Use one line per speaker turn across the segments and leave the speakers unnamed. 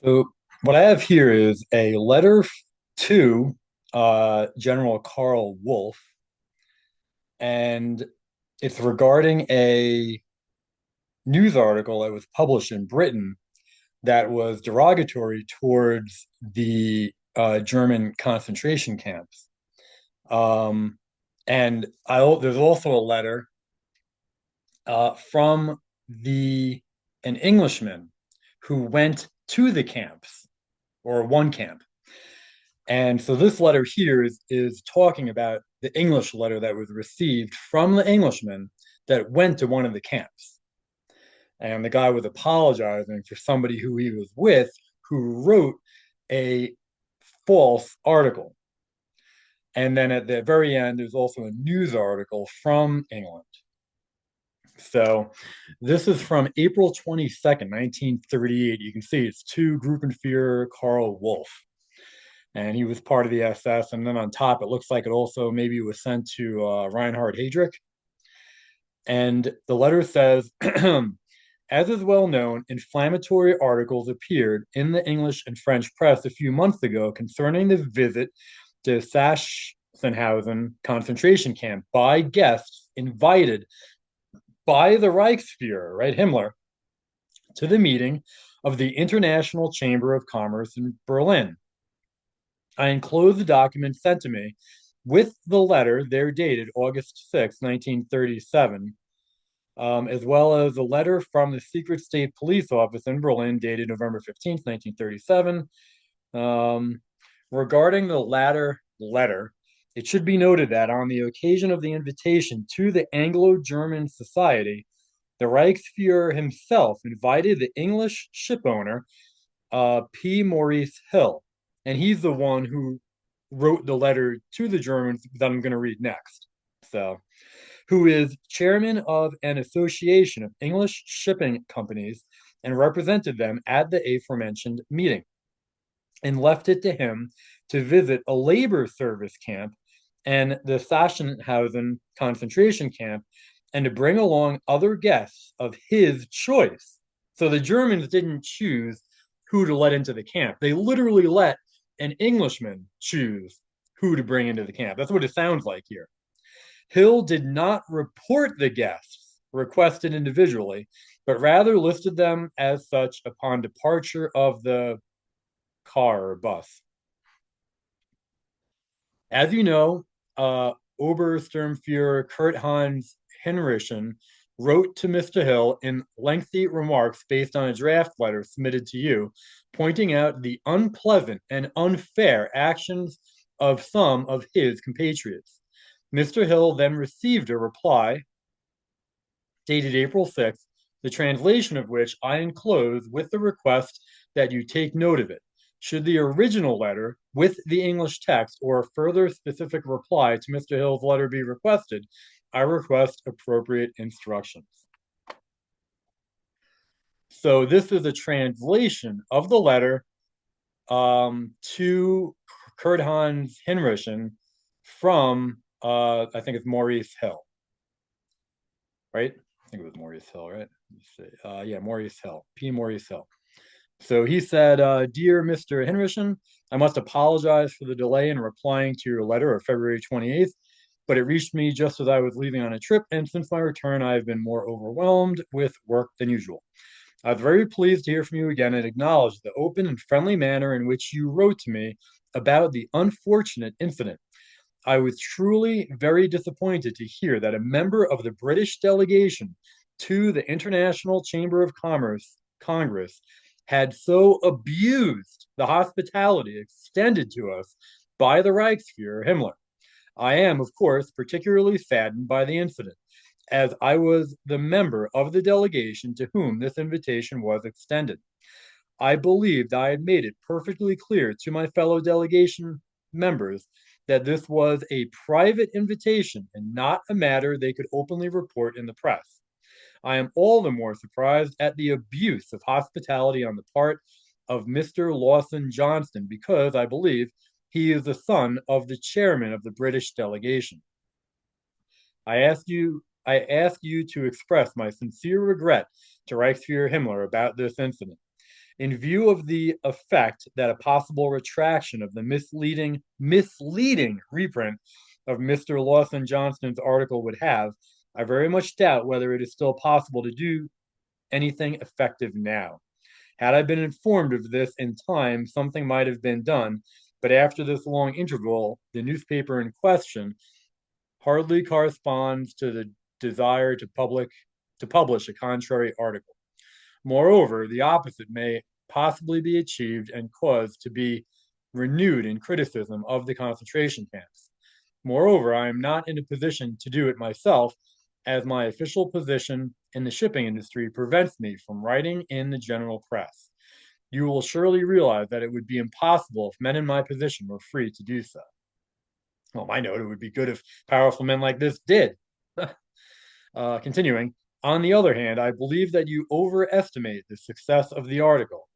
So what I have here is a letter to General Karl Wolf, and it's regarding a news article that was published in Britain that was derogatory towards the German concentration camps. Um, there's also a letter from the an Englishman who went to the camps or one camp. And so this letter here is talking about the English letter that was received from the Englishman that went to one of the camps. And the guy was apologizing for somebody who he was with who wrote a false article. And then at the very end, there's also a news article from England. So this is from April 22nd, 1938. You can see it's to Gruppenführer Karl Wolf, and he was part of the SS. And then on top, it looks like it also maybe was sent to Reinhard Heydrich. And the letter says, as is well known, inflammatory articles appeared in the English and French press a few months ago concerning the visit to Sachsenhausen concentration camp by guests invited by the Reichsfuhrer, right, Himmler, to the meeting of the International Chamber of Commerce in Berlin. I enclosed the document sent to me with the letter there dated August 6, 1937, as well as a letter from the Secret State Police Office in Berlin dated November 15th, 1937. Regarding the latter letter, it should be noted that on the occasion of the invitation to the Anglo-German Society, the Reichsfuhrer himself invited the English shipowner, P. Maurice Hill, and he's the one who wrote the letter to the Germans that I'm going to read next. So, who is chairman of an association of English shipping companies and represented them at the aforementioned meeting, and left it to him to visit a labor service camp and the Sachsenhausen concentration camp and to bring along other guests of his choice. So the Germans didn't choose who to let into the camp. They literally let an Englishman choose who to bring into the camp. That's what it sounds like here. Hill did not report the guests requested individually, but rather listed them as such upon departure of the car or bus. As you know, Obersturmfuhrer Kurt Hans Hinrichen wrote to Mr. Hill in lengthy remarks based on a draft letter submitted to you, pointing out the unpleasant and unfair actions of some of his compatriots. Mr. Hill then received a reply dated April 6th, the translation of which I enclose with the request that you take note of it. Should the original letter with the English text or a further specific reply to Mr. Hill's letter be requested, I request appropriate instructions. So this is a translation of the letter to Kurt Hans Hinrichen from, I think it's Maurice Hill, right? I think it was Maurice Hill, right? Yeah, Maurice Hill, P. Maurice Hill. So he said, Dear Mr. Hinrichen, I must apologize for the delay in replying to your letter of February 28th, but it reached me just as I was leaving on a trip, and since my return, I have been more overwhelmed with work than usual. I was very pleased to hear from you again and acknowledge the open and friendly manner in which you wrote to me about the unfortunate incident. I was truly very disappointed to hear that a member of the British delegation to the International Chamber of Commerce Congress had so abused the hospitality extended to us by the Reichsfuhrer Himmler. I am, of course, particularly saddened by the incident, as I was the member of the delegation to whom this invitation was extended. I believed I had made it perfectly clear to my fellow delegation members that this was a private invitation and not a matter they could openly report in the press. I am all the more surprised at the abuse of hospitality on the part of Mr. Lawson Johnston because I believe he is the son of the chairman of the British delegation. I ask you to express my sincere regret to Reichsfuhrer Himmler about this incident. In view of the effect that a possible retraction of the misleading reprint of Mr. Lawson Johnston's article would have, I very much doubt whether it is still possible to do anything effective now. Had I been informed of this in time, something might have been done, but after this long interval, the newspaper in question hardly corresponds to the desire to publish a contrary article. Moreover, the opposite may possibly be achieved and caused to be renewed in criticism of the concentration camps. Moreover, I am not in a position to do it myself, as my official position in the shipping industry prevents me from writing in the general press. You will surely realize that it would be impossible if men in my position were free to do so. Well, I know it would be good if powerful men like this did. Continuing, on the other hand, I believe that you overestimate the success of an article.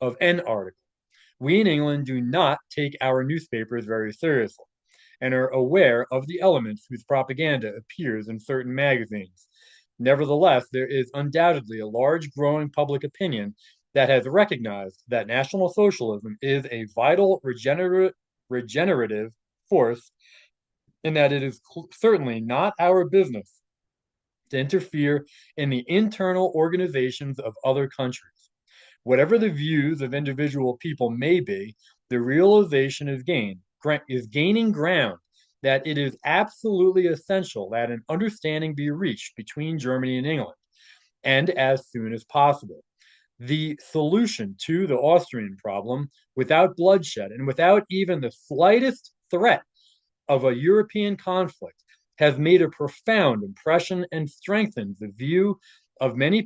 We in England do not take our newspapers very seriously and are aware of the elements whose propaganda appears in certain magazines. Nevertheless, there is undoubtedly a large growing public opinion that has recognized that National Socialism is a vital regenerative force and that it is certainly not our business to interfere in the internal organizations of other countries. Whatever the views of individual people may be, the realization is gaining ground that it is absolutely essential that an understanding be reached between Germany and England, and as soon as possible. The solution to the Austrian problem, without bloodshed and without even the slightest threat of a European conflict, has made a profound impression and strengthened the view of many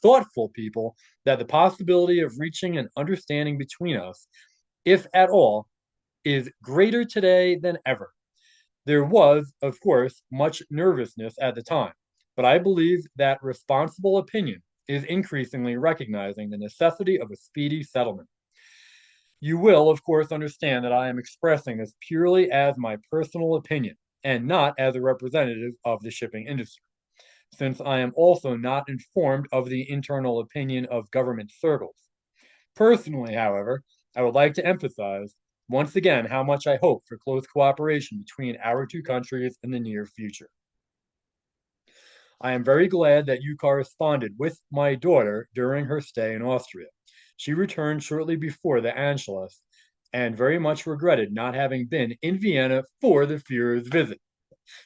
thoughtful people, that the possibility of reaching an understanding between us, if at all, is greater today than ever. There was, of course, much nervousness at the time, but I believe that responsible opinion is increasingly recognizing the necessity of a speedy settlement. You will, of course, understand that I am expressing this purely as my personal opinion and not as a representative of the shipping industry, since I am also not informed of the internal opinion of government circles. Personally, however, I would like to emphasize once again how much I hope for close cooperation between our two countries in the near future. I am very glad that you corresponded with my daughter during her stay in Austria. She returned shortly before the Anschluss and very much regretted not having been in Vienna for the Führer's visit.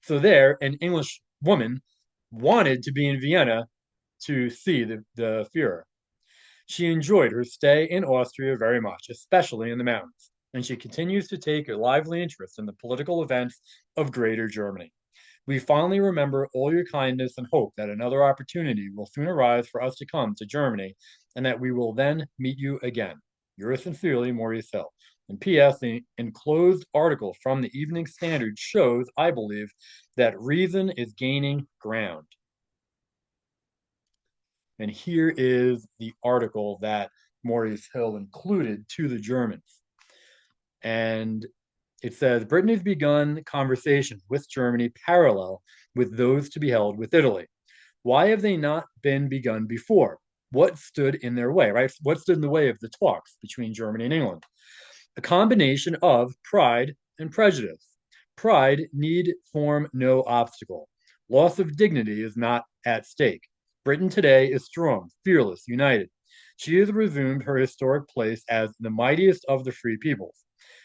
So there, an English woman wanted to be in Vienna to see the Führer. She enjoyed her stay in Austria very much, especially in the mountains, and she continues to take a lively interest in the political events of Greater Germany. We fondly remember all your kindness and hope that another opportunity will soon arise for us to come to Germany and that we will then meet you again. Yours sincerely, Maurice Hill. And P.S. The enclosed article from the Evening Standard shows, I believe, that reason is gaining ground. And here is the article that Maurice Hill included to the Germans. And it says Britain has begun conversations with Germany parallel with those to be held with Italy. Why have they not been begun before? What stood in their way, right? What stood in the way of the talks between Germany and England? A combination of pride and prejudice. Pride need form no obstacle. Loss of dignity is not at stake. Britain today is strong, fearless, united. She has resumed her historic place as the mightiest of the free peoples.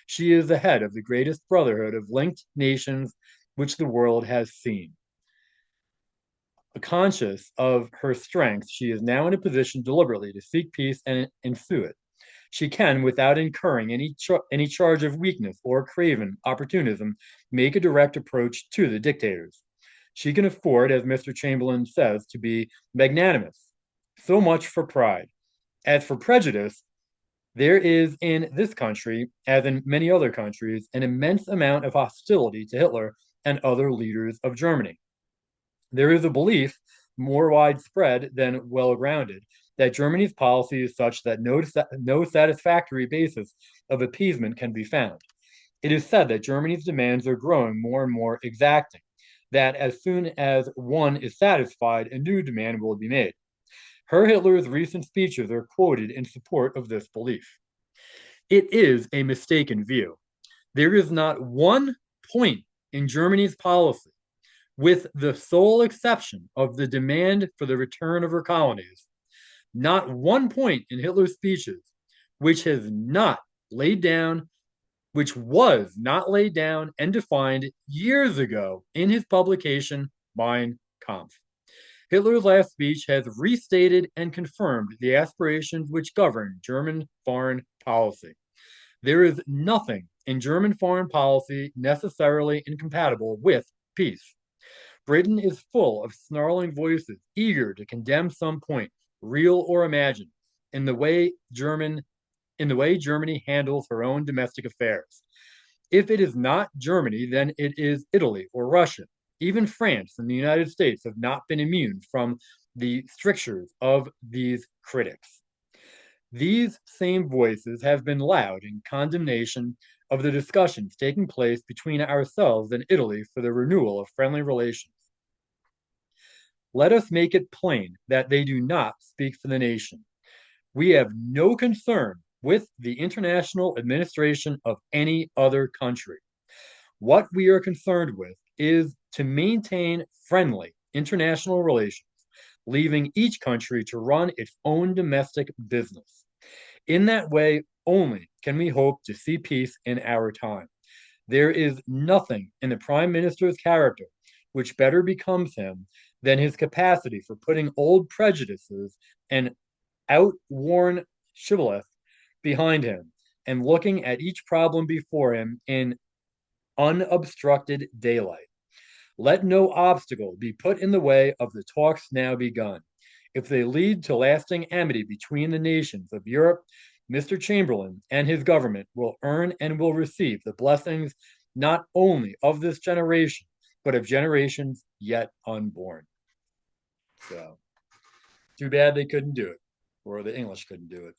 She is the head of the greatest brotherhood of linked nations which the world has seen. Conscious of her strength, she is now in a position deliberately to seek peace and ensue it. She can, without incurring any charge of weakness or craven opportunism, make a direct approach to the dictators. She can afford, as Mr. Chamberlain says, to be magnanimous. So much for pride. As for prejudice, there is in this country, as in many other countries, an immense amount of hostility to Hitler and other leaders of Germany. There is a belief, more widespread than well-grounded, that Germany's policy is such that no satisfactory basis of appeasement can be found. It is said that Germany's demands are growing more and more exacting, that as soon as one is satisfied, a new demand will be made. Hitler's recent speeches are quoted in support of this belief. It is a mistaken view. There is not one point in Germany's policy, with the sole exception of the demand for the return of her colonies, not one point in Hitler's speeches which has not laid down, which was not laid down and defined years ago in his publication Mein Kampf. Hitler's last speech has restated and confirmed the aspirations which govern German foreign policy. There is nothing in German foreign policy necessarily incompatible with peace. Britain is full of snarling voices eager to condemn some point, real or imagined, in the way Germany handles her own domestic affairs. If it is not Germany, then it is Italy or Russia. Even France and the United States have not been immune from the strictures of these critics. These same voices have been loud in condemnation of the discussions taking place between ourselves and Italy for the renewal of friendly relations. Let us make it plain that they do not speak for the nation. We have no concern with the international administration of any other country. What we are concerned with is to maintain friendly international relations, leaving each country to run its own domestic business. In that way only can we hope to see peace in our time. There is nothing in the Prime Minister's character which better becomes him than his capacity for putting old prejudices and outworn shibboleth behind him and looking at each problem before him in unobstructed daylight. Let no obstacle be put in the way of the talks now begun. If they lead to lasting amity between the nations of Europe, Mr. Chamberlain and his government will earn and will receive the blessings not only of this generation, but of generations yet unborn. So, too bad they couldn't do it, or the English couldn't do it.